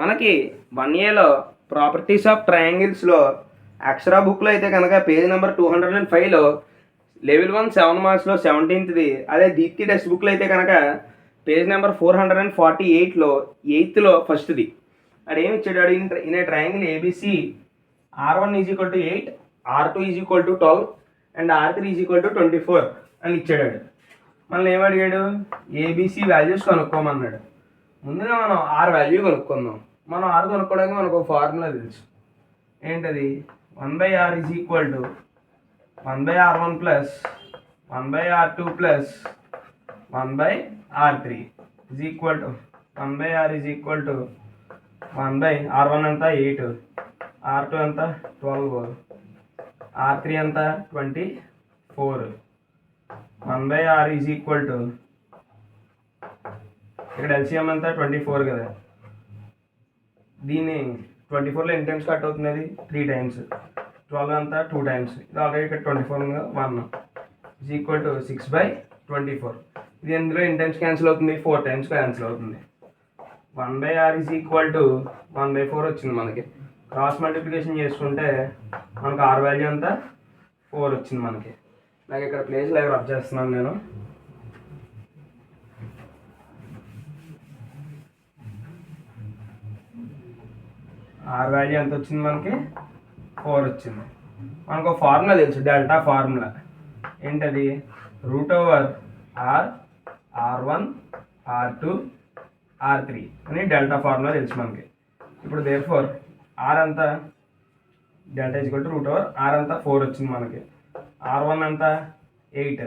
మనకి 1Aలో properties of ట్రయాంగిల్స్లో అక్షరా బుక్లో అయితే కనుక పేజ్ నెంబర్ 205లో లెవెల్ 1 7 మార్క్స్లో 17th, అదే దీప్తి టెక్స్ట్ బుక్లో అయితే కనుక పేజ్ నెంబర్ 448లో 8th ఫస్ట్ది. అక్కడ ఏమి ఇచ్చాడు? In a triangle ABC R1 = 8, R2 = 12 and R3 = 24 అని ఇచ్చాడు. మనల్ని ఏమడిగాడు? ABC values కనుక్కోమన్నాడు. ముందుగా మనం ఆర్ వాల్యూ కనుక్కుందాం. మనం ఆర్ కనుక్కోవడానికి మనకు ఒక ఫార్ములా తెలుసు. ఏంటది? 1/r = 1/r1 + 1/r2 + 1/r3 1/r = 1/r1 అంతా 8, R2 అంతా 12, R3 అంతా 24. 1/r = ఇక్కడ ఎల్సిఎం అంతా 24 కదా. దీన్ని 24లో ఎన్ని టైమ్స్ కట్ అవుతుంది? అది 3 times. 12 అంతా 2 times. ఇది ఆల్రెడీ ఇక్కడ 24 ఉంది కదా, 1 = 6/24. ఇది ఎందులో ఎన్ని టైమ్స్ క్యాన్సిల్ అవుతుంది? 4 times క్యాన్సిల్ అవుతుంది. 1/r = 1/4 వచ్చింది మనకి. క్రాస్ మల్టిప్లికేషన్ చేసుకుంటే మనకు ఆర్ వాల్యూ అంతా 4 వచ్చింది మనకి. నాకు ఇక్కడ ప్లేస్ లైవ్ రబ్ చేస్తున్నాను నేను. ఆర్ వాల్యూ ఎంత వచ్చింది మనకి? 4 వచ్చింది. మనకు ఫార్ములా తెలుసు, డెల్టా ఫార్ములా. ఏంటది? √r R1 R2 R3 అని డెల్టా ఫార్ములా తెలుసు మనకి. ఇప్పుడు దేర్ఫోర్ ఆర్ అంతా డెల్టా √r R అంతా 4 వచ్చింది మనకి. R1 అంతా 8,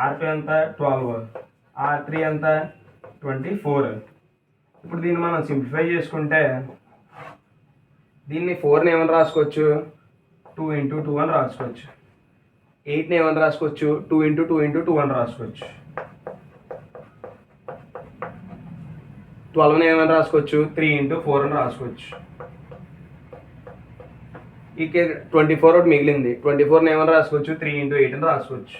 R2 అంతా 12, R3 అంతా 24. ఇప్పుడు దీన్ని మనం సింప్లిఫై చేసుకుంటే దీన్ని 4ని ఏమని రాసుకోవచ్చు? 2 × 2 అని రాసుకోవచ్చు. 8ని ఏమని రాసుకోవచ్చు? 2 × 2 × 2 అని రాసుకోవచ్చు. 12ని ఏమని రాసుకోవచ్చు? 3 × 4 అని రాసుకోవచ్చు. ఇక 24 ఒకటి మిగిలింది. 24ని ఏమని రాసుకోవచ్చు? 3 × 8 అని రాసుకోవచ్చు.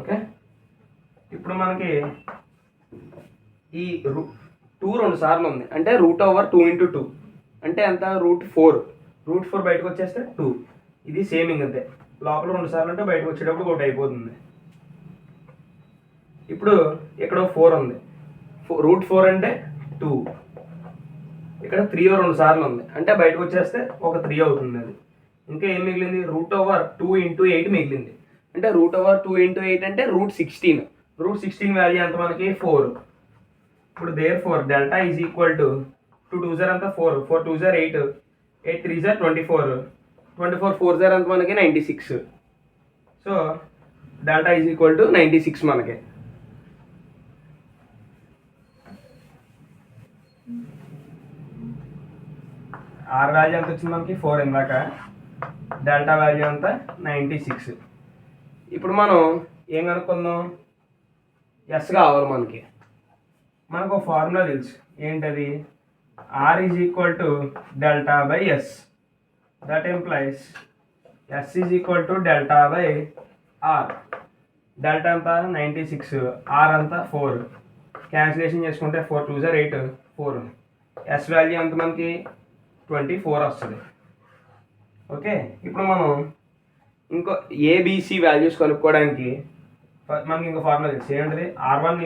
ఓకే, ఇప్పుడు మనకి ఈ 2 2 సార్లు ఉంది అంటే √2 × 2 అంటే ఎంత? √4. √4 బయటకు వచ్చేస్తే 2. ఇది సేమింగ్ అంతే. లోపల 2 సార్లు అంటే బయటకు వచ్చేటప్పుడు 1 అయిపోతుంది. ఇప్పుడు ఇక్కడ 4 ఉంది. √4 అంటే 2. ఇక్కడ 3 2 సార్లు ఉంది అంటే బయటకు వచ్చేస్తే ఒక 3 అవుతుంది. అది ఇంకా ఏం మిగిలింది? √2 × 8 మిగిలింది. అంటే √2 × 8 అంటే √16. √16 వాల్యూ ఎంత మనకి? 4. ఇప్పుడు దేర్ఫోర్ డెల్టా = 2 2s అంతా 4, 4 2s 8, 8 3s 24, 24 4s అంత మనకి 96. సో డెల్టా = 96 మనకి. ఆర్ వాల్యూ ఎంత వచ్చింది మనకి? 4 ఇందాక. డెల్టా వాల్యూ అంతా 96. ఇప్పుడు మనం ఏం కనుక్కుందాం? ఎస్ కావాలి మనకి. మనకు ఒక ఫార్ములా తెలుసు. ఏంటది? R = ΔS. That implies S = ΔR. Delta అంతా 96, R అంతా 4. క్యాన్సిలేషన్ చేసుకుంటే 4 2s 8, 4. S వాల్యూ అంత మనకి 24 వస్తుంది. ఓకే, ఇప్పుడు మనం ఇంకో ఏబిసి వాల్యూస్ కనుక్కోవడానికి మనకి ఇంకో ఫార్ములా తెలుసు. ఏంటది? R1 =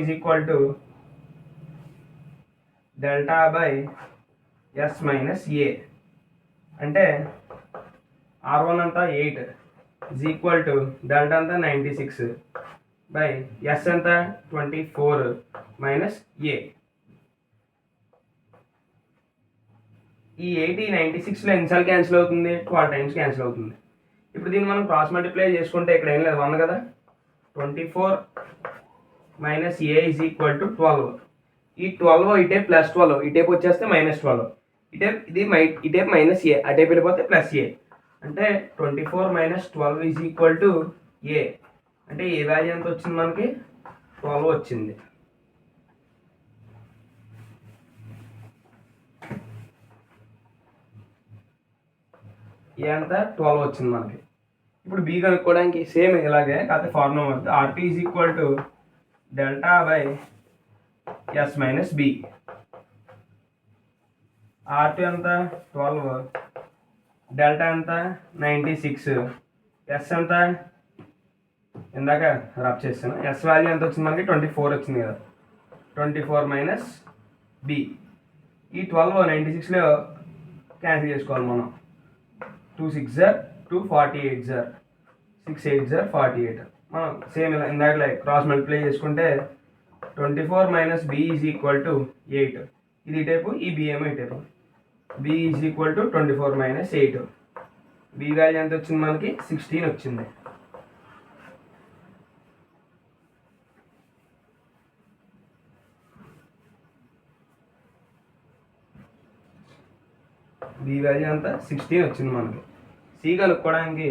ΔS - A. అంటే R1 అంతా 8 డెల్టా అంతా 96 S అంతా 24 - A. ఈ 80 96లో ఎన్నిసార్లు క్యాన్సిల్ అవుతుంది? 12 times క్యాన్సిల్ అవుతుంది. ఇప్పుడు దీన్ని మనం క్రాస్ మల్టిప్లై చేసుకుంటే ఇక్కడ ఏం లేదు, 1 కదా. 24 - A = 12. ఈ 12 ఇటేపు +12, ఇటేపు వచ్చేస్తే -12. ఇటేపు ఇది ఇటేపు -A, అటేపు వెళ్ళిపోతే +A. అంటే 24 - 12 = A. అంటే ఏ వాల్యూ ఎంత వచ్చింది మనకి? 12 వచ్చింది. ఏ అంతా 12 వచ్చింది మనకి. ఇప్పుడు బి కనుక్కోవడానికి సేమ్ ఇలాగే కాకపోతే ఫార్ములా వద్దు. RP is equal to delta by S minus B. RP ఎంత 12, డెల్టా ఎంత 96, ఎస్ ఎంత ఇందాక రబ్ చేస్తాను. ఎస్ వాల్యూ ఎంత వచ్చింది మనకి 24 వచ్చింది కదా. 24 మైనస్ బి. ఈ 12 96లో క్యాన్సిల్ చేసుకోవాలి మనం. 2 6 జార్ 2 48 జార్ 6 8 జార్ 48. మనం సేమ్ ఇలా ఇందాక క్రాస్ మల్టిప్లై చేసుకుంటే 24 minus B is equal to 8. ఇది ఈ టైపు, ఈ బి ఏమో ఈ type. B is equal to 24 minus 8. B value ఎంత వచ్చింది మనకి 16 వచ్చింది. బి వాల్యూ అంతా 16 వచ్చింది మనకి. సి కనుక్కోవడానికి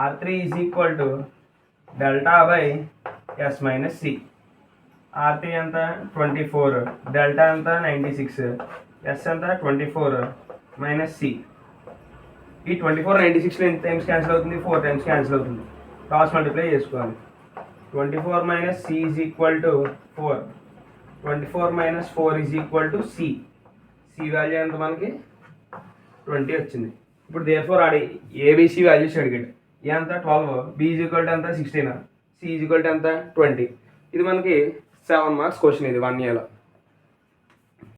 R3 is equal to delta by S minus C. R3 ఎంత 24, డెల్టా ఎంత 96, ఎస్ ఎంత 24 మైనస్ సి. ఈ 24 96లో ఎన్ని టైమ్స్ క్యాన్సిల్ అవుతుంది? 4 టైమ్స్ క్యాన్సిల్ అవుతుంది. క్రాస్ మల్టిప్లై చేసుకోవాలి. 24 minus C is equal to 4. 24 minus 4 is equal to C. C value ఎంత మనకి 20 వచ్చింది. ఇప్పుడు దేర్ఫోర్ ఆడి ఏబిసి వాల్యూస్ అడిగాడు. ఏ అంతా 12, బి ఈజ్ ఈక్వల్ టు ఎంత 16, సి ఈజ్ ఈక్వల్ టు ఎంత 20. ఇది మనకి 7 మార్క్స్ క్వశ్చన్ ఇది 1 ఇయర్లో.